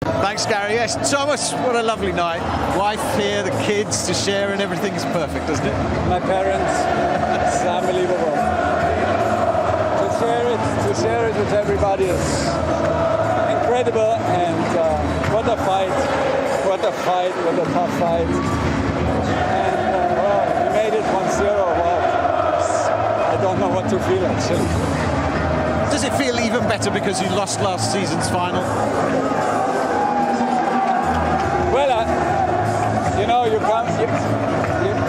Thanks, Gary. Yes, Thomas, what a lovely night. Wife here, the kids to share, and everything's perfect, doesn't it? My parents, it's unbelievable. To share it with everybody is incredible, and what a fight, what a tough fight. And we made it 1-0. Wow, I don't know what to feel actually. Does it feel even better because you lost last season's final? Well, I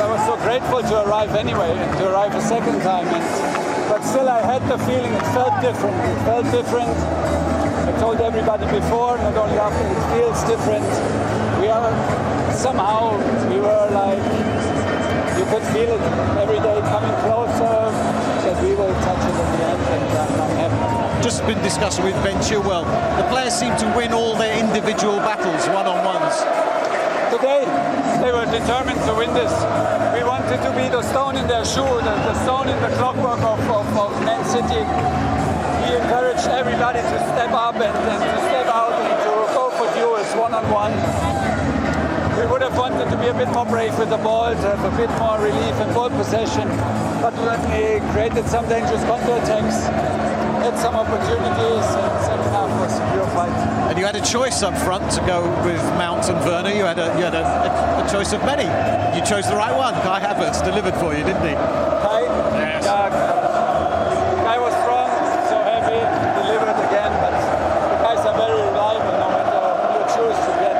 was so grateful to arrive anyway, and to arrive a second time. But still, I had the feeling it felt different. I told everybody before, not only after, it feels different. We were like, you could feel it every day coming closer, that we will touch it in the end, and I'm happy. Just been discussing with Ben Chilwell. The players seem to win all their individual battles, one-on-ones. Today, they were determined to win this. We wanted to be the stone in their shoe, the stone in the clockwork of Man City. We encouraged everybody to step up and to step out and to go for duels one-on-one. We would have wanted to be a bit more brave with the ball, to have a bit more relief and ball possession, but we created some dangerous counter-attacks, had some opportunities, and second half was a real fight. And you had a choice up front to go with Mount and Werner. You had a choice of many. You chose the right one. Kai Havertz delivered for you, didn't he? Kai? Yes. Kai was strong, so heavy, delivered again, but the guys are very reliable. No matter who you choose, you get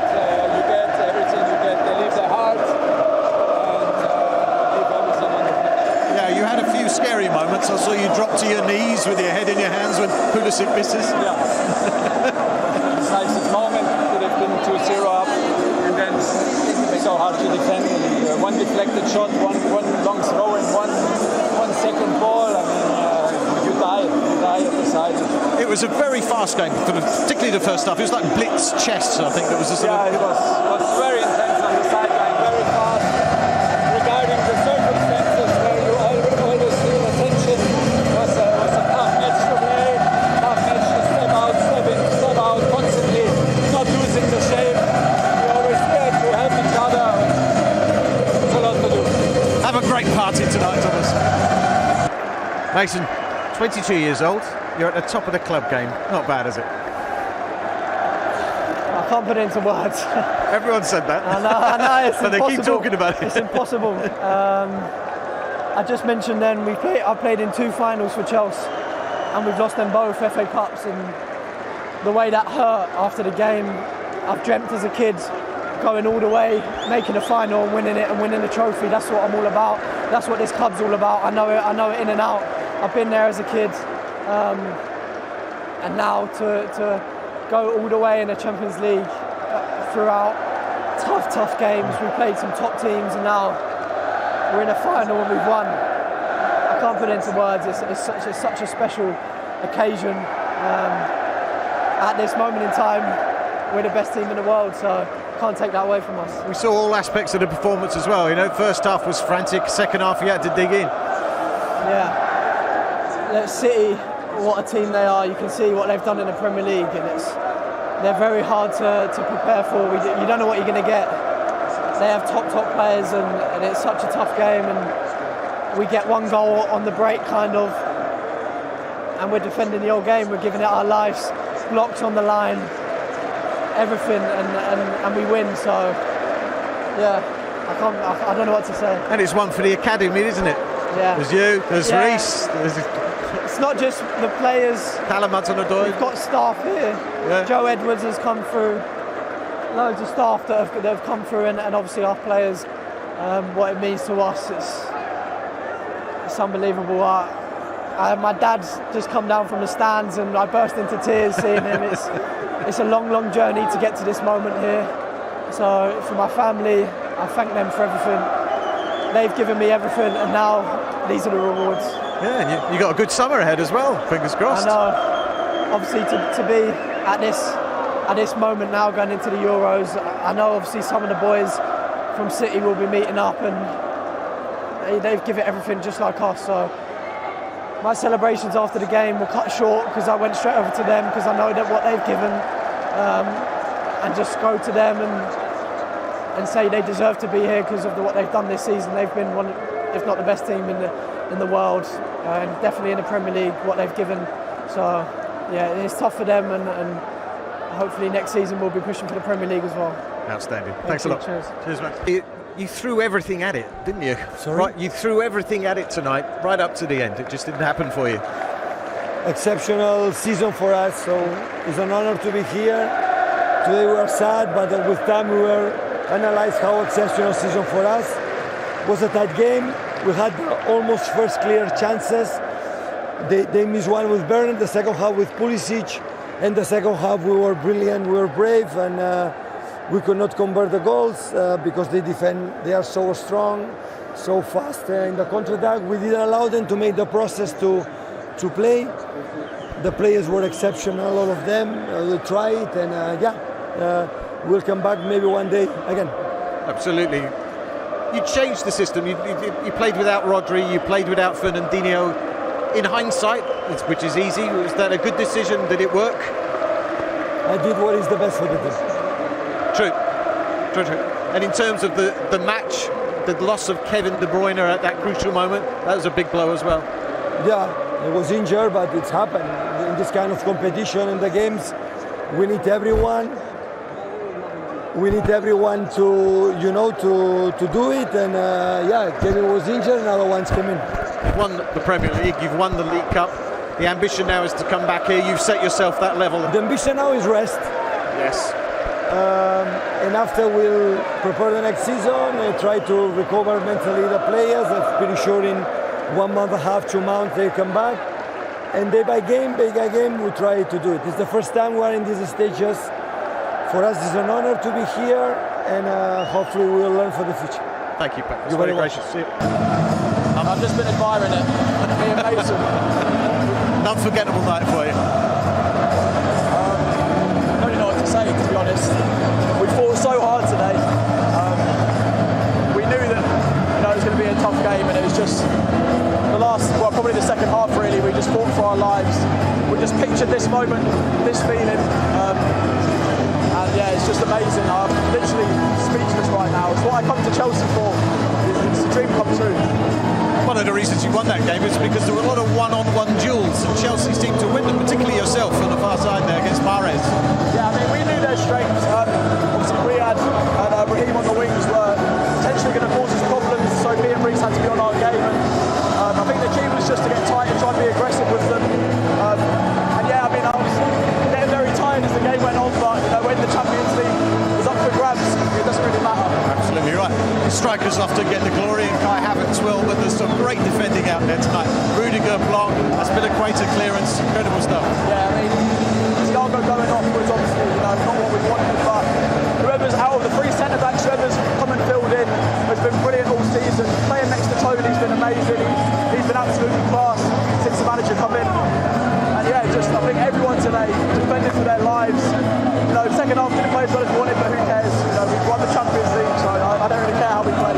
everything you get. They leave their heart and leave everything on the pitch. Yeah, you had a few scary moments. I saw you drop to your knees with your head in your hands when Pulisic misses. Yeah. It's like this moment could have been 2-0 up, and then it's so hard to defend. One deflected shot, one long throw, and one second ball. I mean, you die at the side. It was a very fast game, particularly the first half. It was like blitz chess, I think. That was It was very intense on the sideline, very fast. Regarding the circumstances where you always feel attention, it was a tough match to play, tough match to step out constantly, not losing the shape. We always there to help each other. It's a lot to do. Have a great party tonight, Thomas. Mason, 22 years old. You're at the top of the club game. Not bad, is it? I can't put it into words. Everyone said that. I know, it's but they keep talking about it. It's impossible. I just mentioned then I played in 2 finals for Chelsea, and we've lost them both FA Cups, and the way that hurt after the game, I've dreamt as a kid going all the way, making a final and winning it and winning the trophy. That's what I'm all about. That's what this club's all about. I know it in and out. I've been there as a kid, and now to go all the way in the Champions League throughout tough games. We played some top teams, and now we're in a final and we've won. I can't put it into words. It's such a special occasion. At this moment in time, we're the best team in the world, so can't take that away from us. We saw all aspects of the performance as well. You know, first half was frantic. Second half, you had to dig in. Yeah. City, what a team they are. You can see what they've done in the Premier League, and they're very hard to prepare for. You don't know what you're going to get. They have top players, and it's such a tough game, and we get one goal on the break kind of, and we're defending the whole game. We're giving it our lives, blocks on the line, everything, and we win. So yeah, I don't know what to say. And it's one for the academy, isn't it? Yeah. There's you, there's Reece, it's not just the players. Callum Hudson-Odoi. We've got staff here. Yeah. Joe Edwards has come through. Loads of staff that have come through, and obviously our players. What it means to us, it's unbelievable. My dad's just come down from the stands, and I burst into tears seeing him. It's a long journey to get to this moment here. So for my family, I thank them for everything. They've given me everything, and now these are the rewards. Yeah, and you got a good summer ahead as well. Fingers crossed. I know. Obviously, to be at this moment now, going into the Euros, I know obviously some of the boys from City will be meeting up, and they've given everything just like us. So my celebrations after the game were cut short because I went straight over to them because I know that what they've given. and just go to them and say they deserve to be here because of what they've done this season. They've been one, if not the best team in the world, and definitely in the Premier League, what they've given. So yeah, it's tough for them, and hopefully next season we'll be pushing for the Premier League as well. Outstanding. Thanks a lot. Cheers. Cheers, mate. You threw everything at it, didn't you? Sorry? Right, you threw everything at it tonight, right up to the end. It just didn't happen for you. Exceptional season for us, so it's an honor to be here. Today we are sad, but with time we will analyze how exceptional season for us. It was a tight game. We had almost first clear chances. They missed one with Bernard, the second half with Pulisic, and the second half we were brilliant, we were brave, and we could not convert the goals because they are so strong, so fast in the counter-attack. We didn't allow them to make the process to play. The players were exceptional, all of them. They tried, and we'll come back maybe one day again. Absolutely. You changed the system. You played without Rodri, you played without Fernandinho. In hindsight, which is easy, was that a good decision? Did it work? I did what is the best for the team. True. And in terms of the match, the loss of Kevin De Bruyne at that crucial moment, that was a big blow as well. Yeah, he was injured, but it's happened. In this kind of competition in the games, we need everyone. We need everyone to do it. And Kevin was injured, and other ones came in. You've won the Premier League, you've won the League Cup. The ambition now is to come back here. You've set yourself that level. The ambition now is rest. Yes. And after we'll prepare the next season and try to recover mentally the players. I'm pretty sure in 1 month and a half, 2 months they come back. And day by game, we try to do it. It's the first time we're in these stages. For us, it's an honor to be here, and hopefully we'll learn for the future. Thank you, Pep. You're very very gracious. See you. I've just been admiring it. Me and Mason. An unforgettable night for you. I don't know what to say, to be honest. We fought so hard today. We knew that it was going to be a tough game, and it was just probably the second half really. We just fought for our lives. We just pictured this moment, this feeling, and yeah, it's just amazing. I'm literally speechless right now. It's what I come to Chelsea for. It's a dream come true. One of the reasons you won that game is because there were a lot of one-on-one duels, and Chelsea seemed to win them, particularly yourself on the far side there against Mahrez. Yeah, I mean, we knew their strengths. Obviously, Riyad and Raheem on the wings were potentially going to cause us problems, so me and Reece had to be on our game. And I think the key was just to get tight and try and be aggressive with them. And yeah, I mean, I was getting very tired as the game went on, but when the Champions League was up for grabs, it doesn't really matter. Absolutely right. Strikers often get the glory, and Kai Havertz will, but there's some great defending out there tonight. Rudiger, Blanc, Aspilicueta clearance, incredible stuff. Yeah, I mean, Thiago going off was obviously, not what we wanted, but whoever's out of the three centre-backs, whoever's come and filled in, has been brilliant all season. Playing next to Tony's been amazing. He's been absolutely class since the manager come in. And yeah, I think everyone today defended for their lives. Second half didn't play as well as we wanted, but who cares? We won the Champions League, so I don't really care how we played.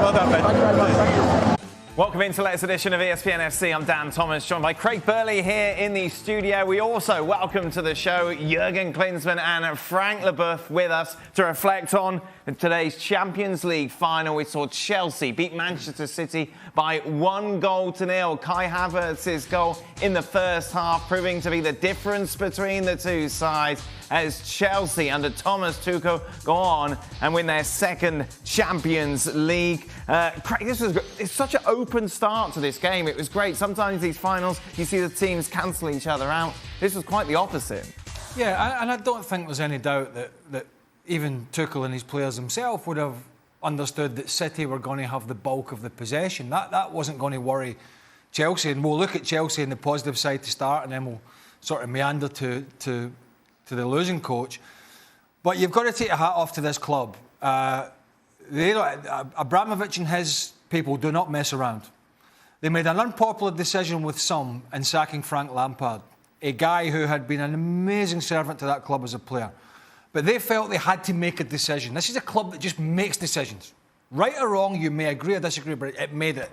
Well done, Ben. Thank you very much. Thank you. Welcome into the latest edition of ESPN FC. I'm Dan Thomas, joined by Craig Burley here in the studio. We also welcome to the show Jurgen Klinsmann and Frank Leboeuf with us to reflect on today's Champions League final. We saw Chelsea beat Manchester City by 1-0. Kai Havertz's goal in the first half proving to be the difference between the two sides as Chelsea under Thomas Tuchel go on and win their second Champions League. Craig, it's such an open start to this game. It was great. Sometimes these finals, you see the teams cancel each other out. This was quite the opposite. Yeah, and I don't think there's any doubt that even Tuchel and his players himself would have understood that City were going to have the bulk of the possession. That wasn't going to worry Chelsea. And we'll look at Chelsea in the positive side to start, and then we'll sort of meander to the losing coach. But you've got to take a hat off to this club. Abramovich and his people do not mess around. They made an unpopular decision with some in sacking Frank Lampard, a guy who had been an amazing servant to that club as a player. But they felt they had to make a decision. This is a club that just makes decisions. Right or wrong, you may agree or disagree, but it made it.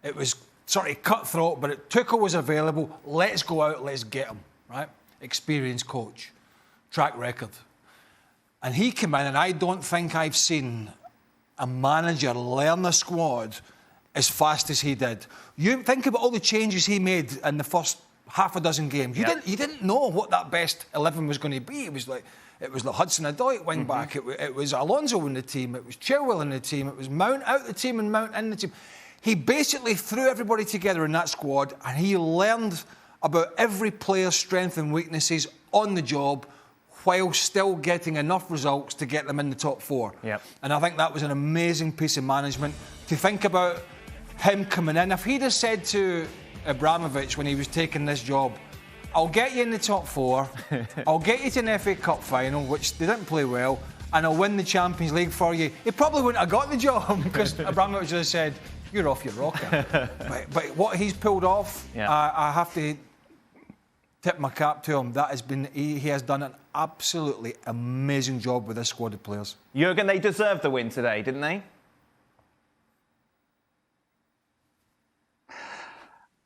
It was sort of cutthroat, but Tuchel was available. Let's go out, let's get him, right? Experienced coach, track record. And he came in, and I don't think I've seen a manager learn a squad as fast as he did. You think about all the changes he made in the first half a dozen games. You didn't know what that best 11 was going to be. It was like Hudson-Odoi wing back. It was Alonso in the team. It was Chilwell in the team. It was Mount out the team and Mount in the team. He basically threw everybody together in that squad, and he learned about every player's strengths and weaknesses on the job, while still getting enough results to get them in the top 4. Yep. And I think that was an amazing piece of management. To think about him coming in, if he'd have said to Abramovich when he was taking this job, I'll get you in the top 4, I'll get you to an FA Cup final, which they didn't play well, and I'll win the Champions League for you, he probably wouldn't have got the job, because Abramovich would have said, you're off your rocker. but what he's pulled off, I have to tip my cap to him. He has done an absolutely amazing job with this squad of players. Jurgen, they deserved the win today, didn't they?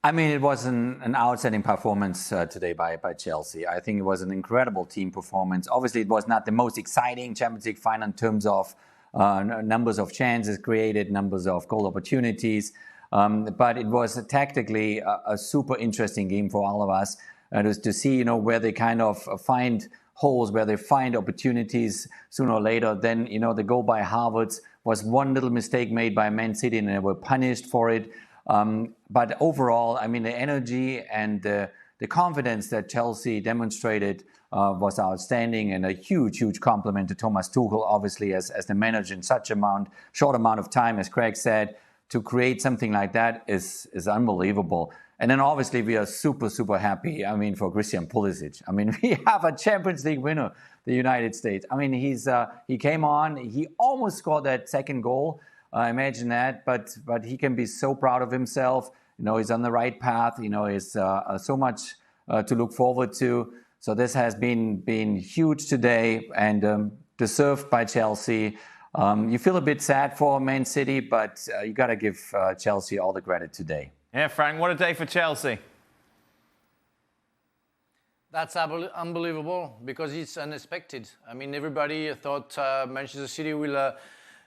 I mean, it was an outstanding performance today by Chelsea. I think it was an incredible team performance. Obviously, it was not the most exciting Champions League final in terms of numbers of chances created, numbers of goal opportunities. But it was tactically a super interesting game for all of us. To see, where they kind of find holes, where they find opportunities sooner or later. Then, the goal by Havertz was one little mistake made by Man City, and they were punished for it. But overall, I mean, the energy and the confidence that Chelsea demonstrated was outstanding, and a huge, huge compliment to Thomas Tuchel, obviously, as the manager in such short amount of time, as Craig said, to create something like that is unbelievable. And then obviously we are super, super happy, for Christian Pulisic. We have a Champions League winner, the United States. He came on, he almost scored that second goal. Imagine that, but he can be so proud of himself. He's on the right path. He's so much to look forward to. So this has been huge today and deserved by Chelsea. You feel a bit sad for Man City, but you got to give Chelsea all the credit today. Yeah, Frank, what a day for Chelsea. That's unbelievable because it's unexpected. Everybody thought Manchester City will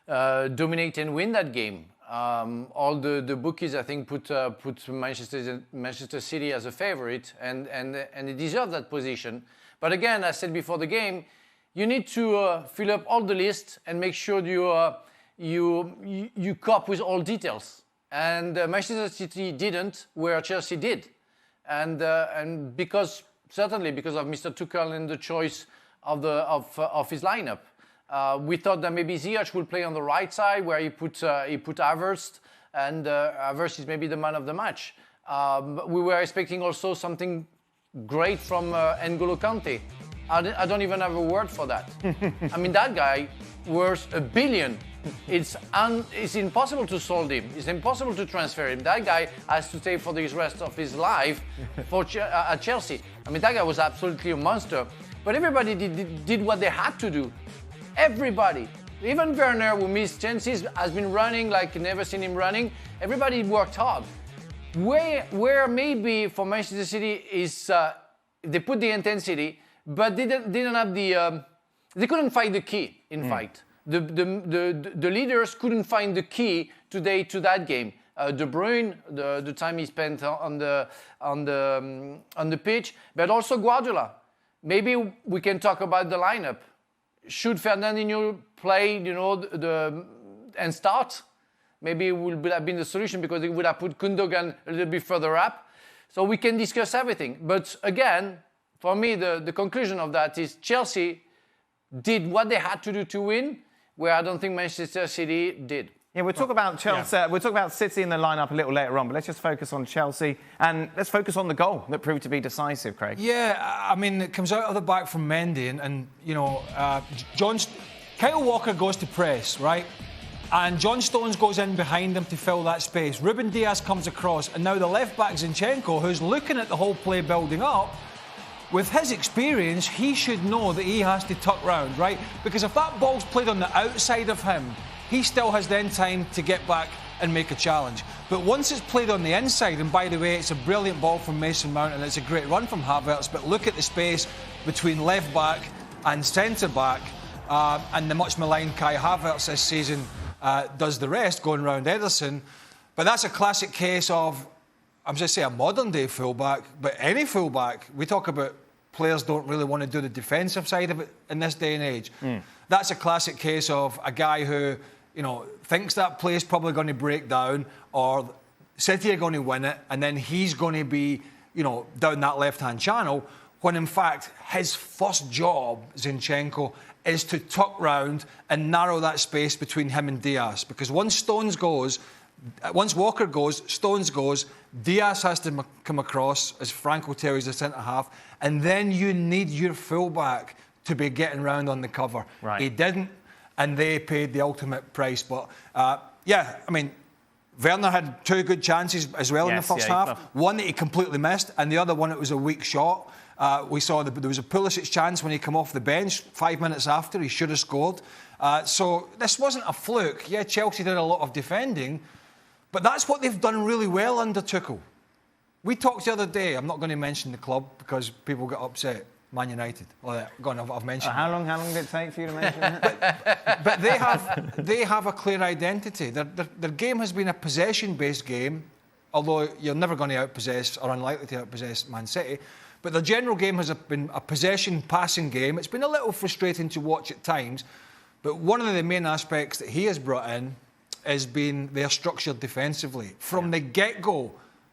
dominate and win that game. All the bookies, I think, put Manchester City as a favorite, and they deserve that position. But again, I said before the game, you need to fill up all the list and make sure you cope with all details. And Manchester City didn't, where Chelsea did, and because of Mr. Tuchel and the choice of his lineup. We thought that maybe Ziyech would play on the right side, where he put Havertz, and Havertz is maybe the man of the match. We were expecting also something great from N'Golo Kante. I don't even have a word for that. That guy worth $1 billion. It's impossible to sold him. It's impossible to transfer him. That guy has to stay for the rest of his life at Chelsea. That guy was absolutely a monster. But everybody did what they had to do. Everybody. Even Werner, who missed chances, has been running like never seen him running. Everybody worked hard. Where maybe for Manchester City is they put the intensity, but they didn't have the. They couldn't find the key in fight. The leaders couldn't find the key today to that game. De Bruyne, the time he spent on the pitch, but also Guardiola. Maybe we can talk about the lineup. Should Fernandinho play, and start? Maybe it would have been the solution because it would have put Gundogan a little bit further up. So we can discuss everything. But again, for me, the conclusion of that is Chelsea did what they had to do to win, where I don't think Manchester City did. Yeah, we'll talk about Chelsea. Yeah. We'll talk about City in the lineup a little later on, but let's just focus on Chelsea and let's focus on the goal that proved to be decisive, Craig. Yeah, it comes out of the back from Mendy, and Kyle Walker goes to press, right? And John Stones goes in behind him to fill that space. Ruben Diaz comes across, and now the left back Zinchenko, who's looking at the whole play building up. With his experience, he should know that he has to tuck round, right? Because if that ball's played on the outside of him, he still has then time to get back and make a challenge. But once it's played on the inside, and by the way, it's a brilliant ball from Mason Mount and it's a great run from Havertz, but look at the space between left back and centre back. and the much maligned Kai Havertz this season does the rest, going round Ederson. But that's a classic case of, I'm just saying, a modern day fullback, but any fullback, we talk about players don't really want to do the defensive side of it in this day and age. That's a classic case of a guy who, thinks that play is probably going to break down, or City are going to win it, and then he's going to be, down that left-hand channel, when in fact his first job, Zinchenko, is to tuck round and narrow that space between him and Diaz. Because once Walker goes, Stones goes, Diaz has to come across, as Frank will tell you, as a centre-half, and then you need your full-back to be getting round on the cover. Right. He didn't, and they paid the ultimate price. But, Werner had 2 good chances as well in the first half. One that he completely missed, and the other one, it was a weak shot. We saw there was a Pulisic chance when he came off the bench 5 minutes after. He should have scored. So this wasn't a fluke. Yeah, Chelsea did a lot of defending, but that's what they've done really well under Tuchel. We talked the other day, I'm not going to mention the club because people get upset, Man United. I've mentioned How long did it take for you to mention it? But they have a clear identity. Their game has been a possession-based game, although you're never going to outpossess or unlikely to outpossess Man City. But the general game has been a possession passing game. It's been a little frustrating to watch at times, but one of the main aspects that he has brought in has been their structure defensively. From the get-go,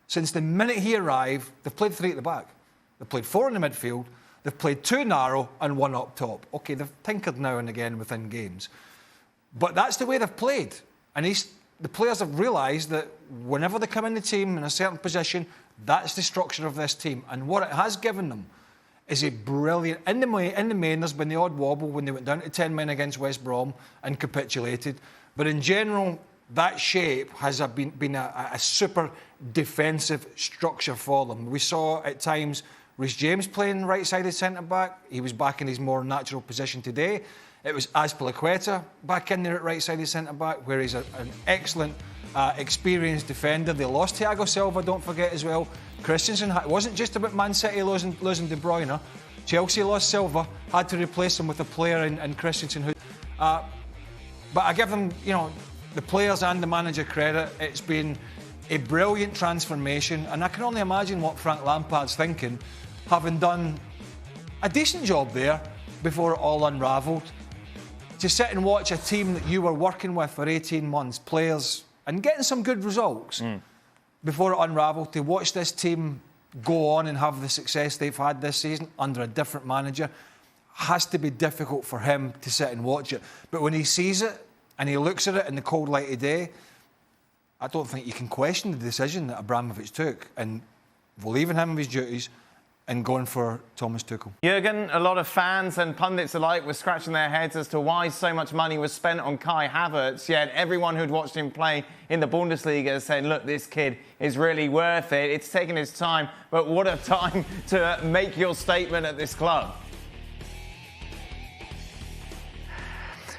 since the minute he arrived, they've played 3 at the back. They've played 4 in the midfield, they've played 2 narrow and 1 up top. OK, they've tinkered now and again within games. But that's the way they've played. And the players have realised that whenever they come in the team in a certain position, that's the structure of this team. And what it has given them is a brilliant... In the main, there's been the odd wobble when they went down to 10 men against West Brom and capitulated. But in general, that shape has been a super defensive structure for them. We saw at times Reece James playing right-sided centre-back. He was back in his more natural position today. It was Azpilicueta back in there at right-sided centre-back, where he's an excellent, experienced defender. They lost Thiago Silva, don't forget as well. Christensen, it wasn't just about Man City losing De Bruyne. Chelsea lost Silva, had to replace him with a player in Christensen. But I give them, the players and the manager credit. It's been a brilliant transformation, and I can only imagine what Frank Lampard's thinking, having done a decent job there before it all unravelled. To sit and watch a team that you were working with for 18 months, players, and getting some good results before it unravelled, to watch this team go on and have the success they've had this season under a different manager, has to be difficult for him to sit and watch it. But when he sees it and he looks at it in the cold light of day, I don't think you can question the decision that Abramovich took and relieving him of his duties and going for Thomas Tuchel. Jurgen, a lot of fans and pundits alike were scratching their heads as to why so much money was spent on Kai Havertz, yet everyone who'd watched him play in the Bundesliga said, look, this kid is really worth it. It's taken his time, but what a time to make your statement at this club.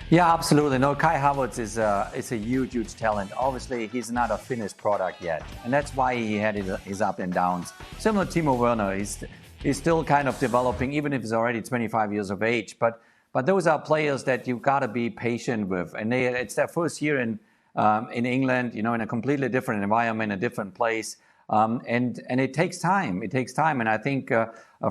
Yeah, absolutely. No, Kai Havertz is a huge talent. Obviously, he's not a finished product yet, and that's why he had his up and downs. Similar to Timo Werner, he's still kind of developing, even if he's already 25 years of age. But those are players that you've got to be patient with, and it's their first year in England, in a completely different environment, a different place, and it takes time. It takes time, and I think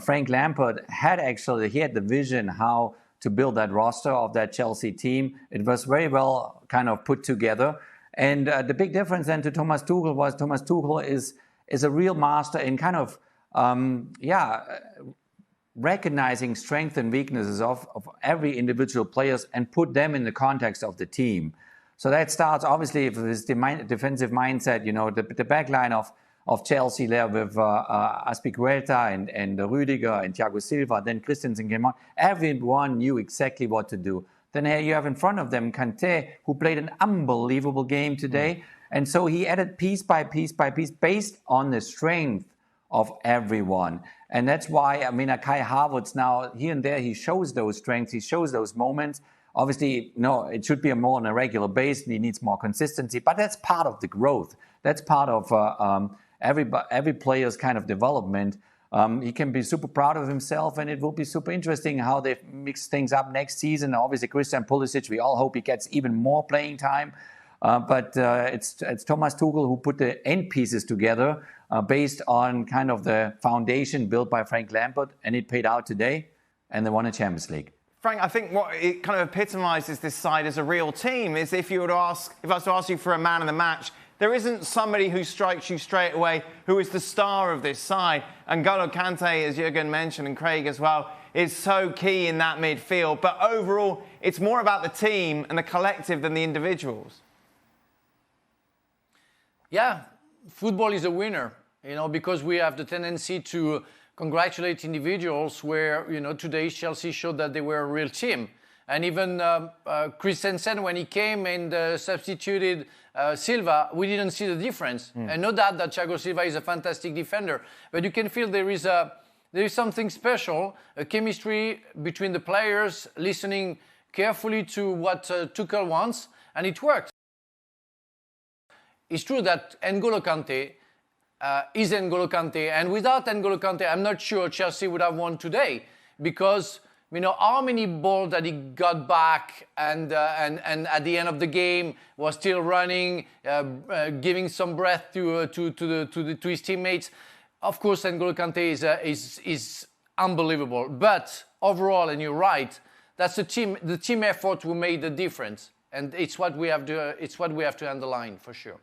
Frank Lampard had the vision how to build that roster of that Chelsea team. It was very well kind of put together. And the big difference then to Thomas Tuchel was Thomas Tuchel is a real master in kind of, recognizing strengths and weaknesses of every individual players and put them in the context of the team. So that starts obviously with this defensive mindset, the back line of Chelsea there with Azpilicueta and Rüdiger and Thiago Silva, then Christensen came on. Everyone knew exactly what to do. Then here you have in front of them Kanté, who played an unbelievable game today. And so he added piece by piece based on the strength of everyone. And that's why, Kai Havertz now, here and there, he shows those strengths, he shows those moments. Obviously, no, it should be more on a regular basis. He needs more consistency, but that's part of the growth. That's part of every player's kind of development. He can be super proud of himself, and it will be super interesting how they mix things up next season. Obviously, Christian Pulisic, we all hope he gets even more playing time. But it's Thomas Tuchel who put the end pieces together based on kind of the foundation built by Frank Lampard, and it paid out today, and they won a Champions League. Frank, I think what it kind of epitomises this side as a real team is if I was to ask you for a man of the match, there isn't somebody who strikes you straight away who is the star of this side. And N'Golo Kante, as Jurgen mentioned, and Craig as well, is so key in that midfield. But overall, it's more about the team and the collective than the individuals. Yeah, football is a winner, because we have the tendency to congratulate individuals where, today Chelsea showed that they were a real team. And even Christensen, when he came and substituted Silva, we didn't see the difference. And no doubt that Thiago Silva is a fantastic defender. But you can feel there is something special, a chemistry between the players, listening carefully to what Tuchel wants, and it worked. It's true that N'Golo Kante is N'Golo Kante, and without N'Golo Kante, I'm not sure Chelsea would have won today, because how many balls that he got back and at the end of the game was still running, giving some breath to his teammates. Of course, N'Golo Kante is unbelievable. But overall, and you're right, that's the team effort who made the difference, and it's what we have to underline for sure.